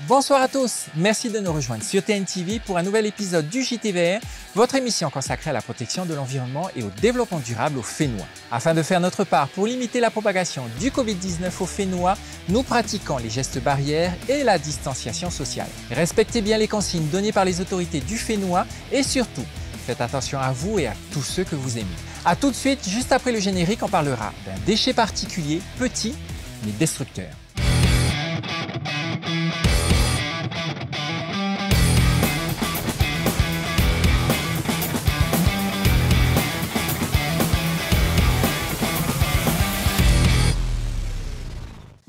Bonsoir à tous, merci de nous rejoindre sur TNTV pour un nouvel épisode du JTVR, votre émission consacrée à la protection de l'environnement et au développement durable au Fénois. Afin de faire notre part pour limiter la propagation du Covid-19 au Fénois, nous pratiquons les gestes barrières et la distanciation sociale. Respectez bien les consignes données par les autorités du Fénois et surtout, faites attention à vous et à tous ceux que vous aimez. A tout de suite, juste après le générique, on parlera d'un déchet particulier, petit mais destructeur.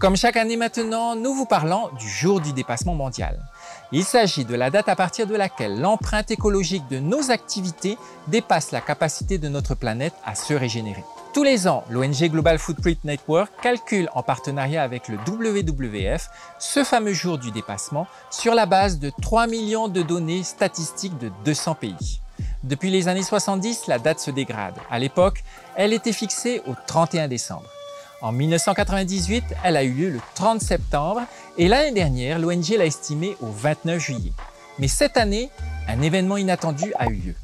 Comme chaque année maintenant, nous vous parlons du jour du dépassement mondial. Il s'agit de la date à partir de laquelle l'empreinte écologique de nos activités dépasse la capacité de notre planète à se régénérer. Tous les ans, l'ONG Global Footprint Network calcule en partenariat avec le WWF ce fameux jour du dépassement sur la base de 3 millions de données statistiques de 200 pays. Depuis les années 70, la date se dégrade. À l'époque, elle était fixée au 31 décembre. En 1998, elle a eu lieu le 30 septembre et l'année dernière, l'ONG l'a estimée au 29 juillet. Mais cette année, un événement inattendu a eu lieu.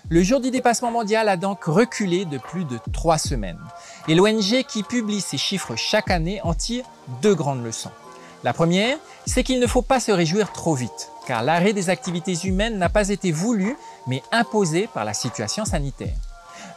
Le jour du dépassement mondial a donc reculé de plus de 3 semaines. Et l'ONG qui publie ces chiffres chaque année en tire 2 grandes leçons. La première, c'est qu'il ne faut pas se réjouir trop vite, car l'arrêt des activités humaines n'a pas été voulu, mais imposé par la situation sanitaire.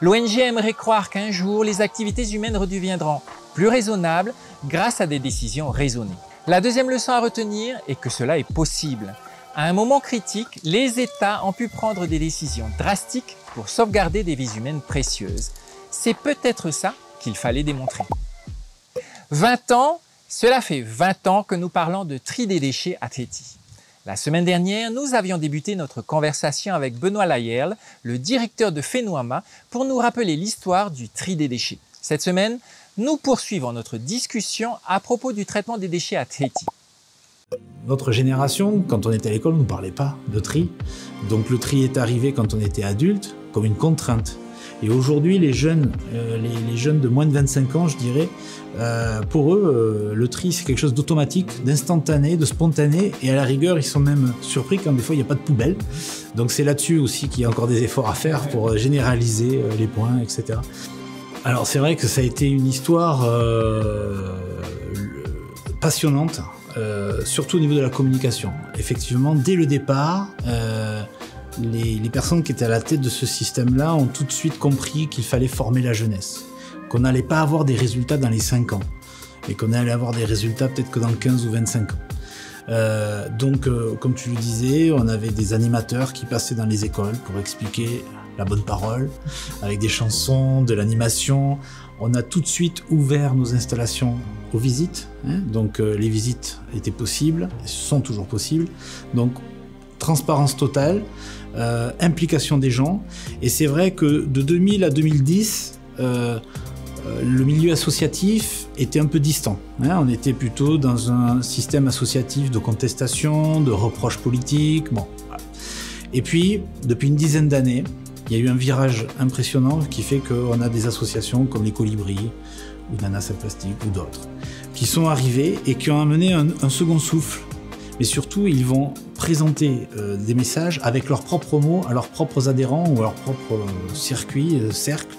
L'ONG aimerait croire qu'un jour, les activités humaines redeviendront plus raisonnables grâce à des décisions raisonnées. La deuxième leçon à retenir est que cela est possible. À un moment critique, les États ont pu prendre des décisions drastiques pour sauvegarder des vies humaines précieuses. C'est peut-être ça qu'il fallait démontrer. 20 ans, cela fait 20 ans que nous parlons de tri des déchets à Tahiti. La semaine dernière, nous avions débuté notre conversation avec Benoît Layerle, le directeur de Fénoama, pour nous rappeler l'histoire du tri des déchets. Cette semaine, nous poursuivons notre discussion à propos du traitement des déchets à Tahiti. Notre génération, quand on était à l'école, on ne parlait pas de tri. Donc le tri est arrivé quand on était adulte, comme une contrainte. Et aujourd'hui, les jeunes de moins de 25 ans, je dirais, pour eux, le tri, c'est quelque chose d'automatique, d'instantané, de spontané. Et à la rigueur, ils sont même surpris quand des fois, il n'y a pas de poubelle. Donc c'est là-dessus aussi qu'il y a encore des efforts à faire pour généraliser les points, etc. Alors c'est vrai que ça a été une histoire passionnante. Surtout au niveau de la communication. Effectivement, dès le départ, les personnes qui étaient à la tête de ce système-là ont tout de suite compris qu'il fallait former la jeunesse, qu'on n'allait pas avoir des résultats dans les 5 ans. et qu'on allait avoir des résultats peut-être que dans 15 ou 25 ans. Comme tu le disais, on avait des animateurs qui passaient dans les écoles pour expliquer la bonne parole, avec des chansons, de l'animation. On a tout de suite ouvert nos installations aux visites, donc les visites étaient possibles, sont toujours possibles. Donc transparence totale, implication des gens. Et c'est vrai que de 2000 à 2010, le milieu associatif était un peu distant. On était plutôt dans un système associatif de contestation, de reproches politiques. Bon. Et puis, depuis une dizaine d'années, il y a eu un virage impressionnant qui fait qu'on a des associations comme les Colibris, ou Nanas à Plastique, ou d'autres, qui sont arrivées et qui ont amené un second souffle. Mais surtout, ils vont présenter des messages avec leurs propres mots, à leurs propres adhérents ou à leur propre circuit, cercle.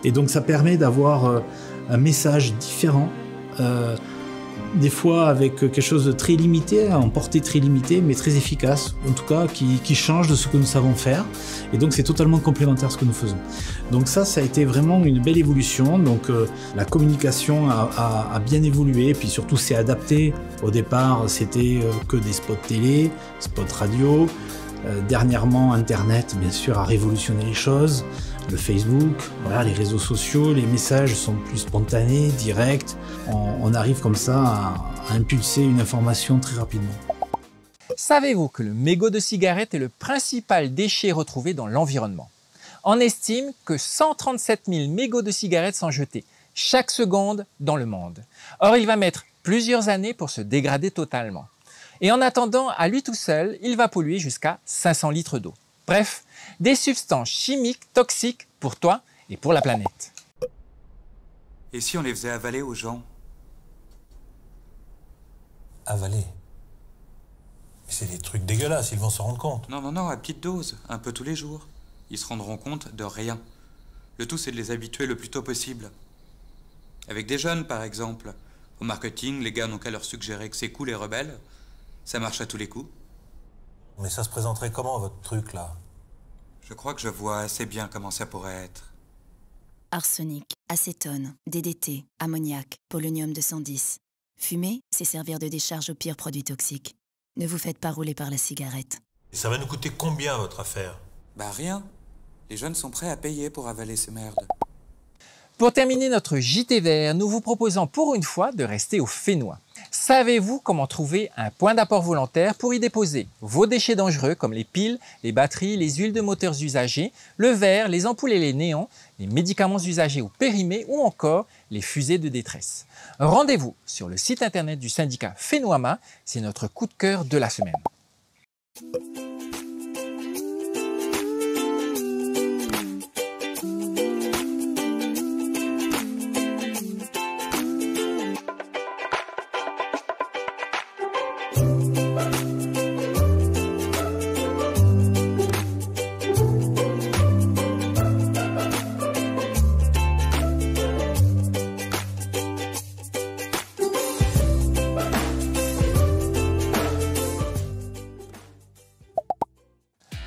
Et donc ça permet d'avoir un message différent, des fois avec quelque chose de très limité, en portée très limitée, mais très efficace, en tout cas qui change de ce que nous savons faire. Et donc c'est totalement complémentaire à ce que nous faisons. Donc ça a été vraiment une belle évolution. Donc la communication a bien évolué, puis surtout s'est adapté. Au départ, c'était que des spots télé, spots radio. Dernièrement, Internet, bien sûr, a révolutionné les choses. Le Facebook, voilà, les réseaux sociaux, les messages sont plus spontanés, directs. On arrive comme ça à impulser une information très rapidement. Savez-vous que le mégot de cigarette est le principal déchet retrouvé dans l'environnement? On estime que 137 000 mégots de cigarettes sont jetés chaque seconde dans le monde. Or, il va mettre plusieurs années pour se dégrader totalement. Et en attendant, à lui tout seul, il va polluer jusqu'à 500 litres d'eau. Bref, des substances chimiques toxiques pour toi et pour la planète. Et si on les faisait avaler aux gens? Avaler? Mais c'est des trucs dégueulasses, ils vont se rendre compte. Non, non, non, à petite dose, un peu tous les jours. Ils se rendront compte de rien. Le tout, c'est de les habituer le plus tôt possible. Avec des jeunes, par exemple. Au marketing, les gars n'ont qu'à leur suggérer que c'est cool et rebelle. Ça marche à tous les coups. Mais ça se présenterait comment, votre truc, là? Je crois que je vois assez bien comment ça pourrait être. Arsenic, acétone, DDT, ammoniac, polonium 210. Fumer, c'est servir de décharge aux pires produits toxiques. Ne vous faites pas rouler par la cigarette. Et ça va nous coûter combien, votre affaire? Bah rien. Les jeunes sont prêts à payer pour avaler ces merdes. Pour terminer notre JT Vert, nous vous proposons pour une fois de rester au Fénois. Savez-vous comment trouver un point d'apport volontaire pour y déposer vos déchets dangereux comme les piles, les batteries, les huiles de moteurs usagées, le verre, les ampoules et les néons, les médicaments usagés ou périmés ou encore les fusées de détresse? Rendez-vous sur le site internet du syndicat Fénoama, c'est notre coup de cœur de la semaine.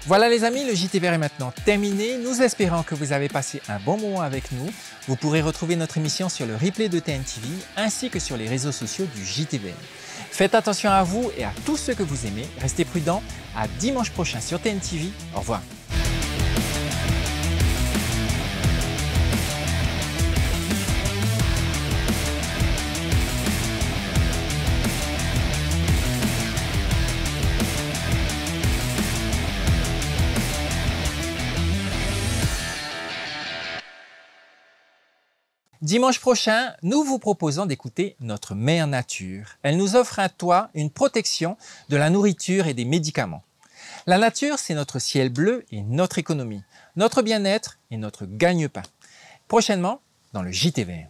Voilà les amis, le JT Vert est maintenant terminé. Nous espérons que vous avez passé un bon moment avec nous. Vous pourrez retrouver notre émission sur le replay de TNTV ainsi que sur les réseaux sociaux du JT Vert. Faites attention à vous et à tous ceux que vous aimez. Restez prudents. À dimanche prochain sur TNTV. Au revoir. Dimanche prochain, nous vous proposons d'écouter notre mère nature. Elle nous offre un toit, une protection de la nourriture et des médicaments. La nature, c'est notre ciel bleu et notre économie, notre bien-être et notre gagne-pain. Prochainement, dans le JT Vert.